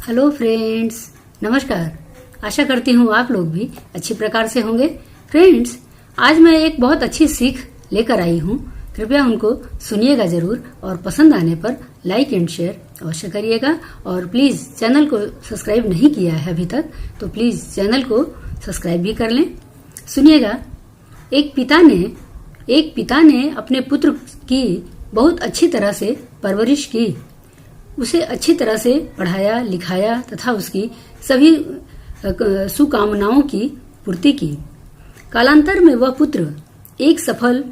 Hello friends, नमस्कार। आशा करती हूँ आप लोग भी अच्छी प्रकार से होंगे। फ्रेंड्स, आज मैं एक बहुत अच्छी सीख लेकर आई हूँ। कृपया उनको सुनिएगा जरूर और पसंद आने पर लाइक एंड शेयर अवश्य करिएगा। और प्लीज चैनल को सब्सक्राइब नहीं किया है अभी तक तो प्लीज चैनल को सब्सक्राइब भी कर लें। सुनिएगा। एक पिता ने अपने पुत्र की बहुत अच्छी तरह से परवरिश की, उसे अच्छी तरह से पढ़ाया लिखाया तथा उसकी सभी सुकामनाओं की पूर्ति की। कालांतर में वह पुत्र एक सफल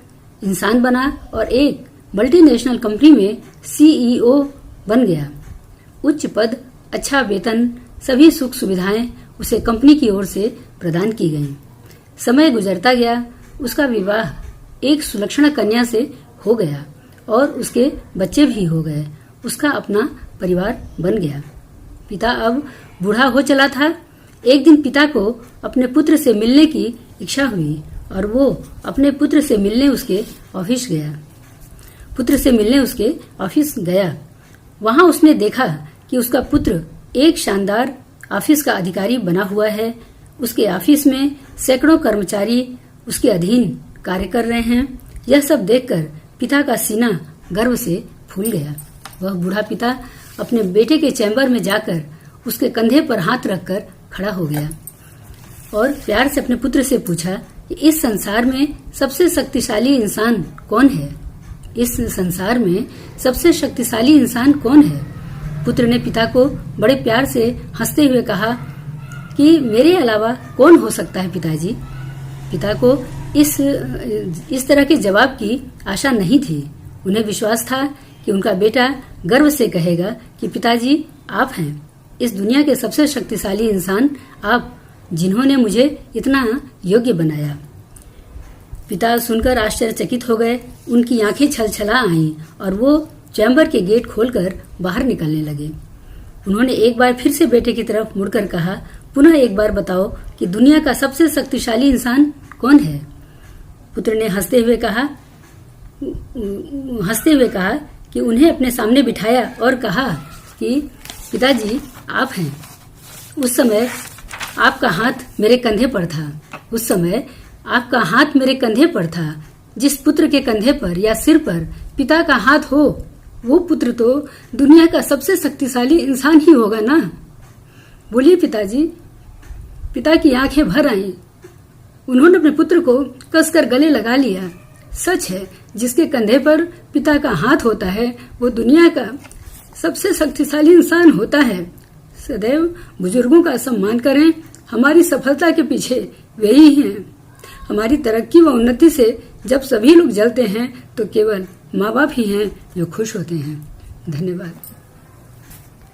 इंसान बना और एक मल्टीनेशनल कंपनी में सीईओ बन गया। उच्च पद, अच्छा वेतन, सभी सुख सुविधाएं उसे कंपनी की ओर से प्रदान की गईं। समय गुजरता गया, उसका विवाह एक सुलक्षणा कन्या से हो गया और उसके बच्चे भी हो गए। उसका अपना परिवार बन गया। पिता अब बूढ़ा हो चला था। एक दिन पिता को अपने पुत्र से मिलने की इच्छा हुई और वो अपने पुत्र से मिलने उसके ऑफिस गया। वहां उसने देखा कि उसका पुत्र एक शानदार ऑफिस का अधिकारी बना हुआ है। उसके ऑफिस में सैकड़ों कर्मचारी उसके अधीन कार्य कर रहे हैं। यह सब देखकर पिता का सीना गर्व से फूल गया। वह बूढ़ा पिता अपने बेटे के चैम्बर में जाकर उसके कंधे पर हाथ रखकर खड़ा हो गया और प्यार से अपने पुत्र से पूछा कि इस संसार में सबसे शक्तिशाली इंसान कौन है? इस संसार में सबसे शक्तिशाली इंसान कौन है? पुत्र ने पिता को बड़े प्यार से हंसते हुए कहा कि मेरे अलावा कौन हो सकता है पिताजी। पिता को इस तरह के जवाब की आशा नहीं थी। उन्हें विश्वास था कि उनका बेटा गर्व से कहेगा कि पिताजी आप हैं इस दुनिया के सबसे शक्तिशाली इंसान, आप जिन्होंने मुझे इतना योग्य बनाया। पिता सुनकर आश्चर्यचकित हो गए। उनकी आंखें छलछला आईं और वो चैम्बर के गेट खोलकर बाहर निकलने लगे। उन्होंने एक बार फिर से बेटे की तरफ मुड़कर कहा, पुनः एक बार बताओ कि दुनिया का सबसे शक्तिशाली इंसान कौन है? पुत्र ने हंसते हुए कहा कि उन्हें अपने सामने बिठाया और कहा कि पिताजी आप हैं। उस समय आपका हाथ मेरे कंधे पर था। जिस पुत्र के कंधे पर या सिर पर पिता का हाथ हो वो पुत्र तो दुनिया का सबसे शक्तिशाली इंसान ही होगा ना। बोलिए पिताजी। पिता की आंखें भर आईं। उन्होंने अपने पुत्र को कसकर गले लगा लिया। सच है, जिसके कंधे पर पिता का हाथ होता है वो दुनिया का सबसे शक्तिशाली इंसान होता है। सदैव बुजुर्गों का सम्मान करें। हमारी सफलता के पीछे वे ही हैं। हमारी तरक्की व उन्नति से जब सभी लोग जलते हैं तो केवल माँ बाप ही हैं जो खुश होते हैं। धन्यवाद।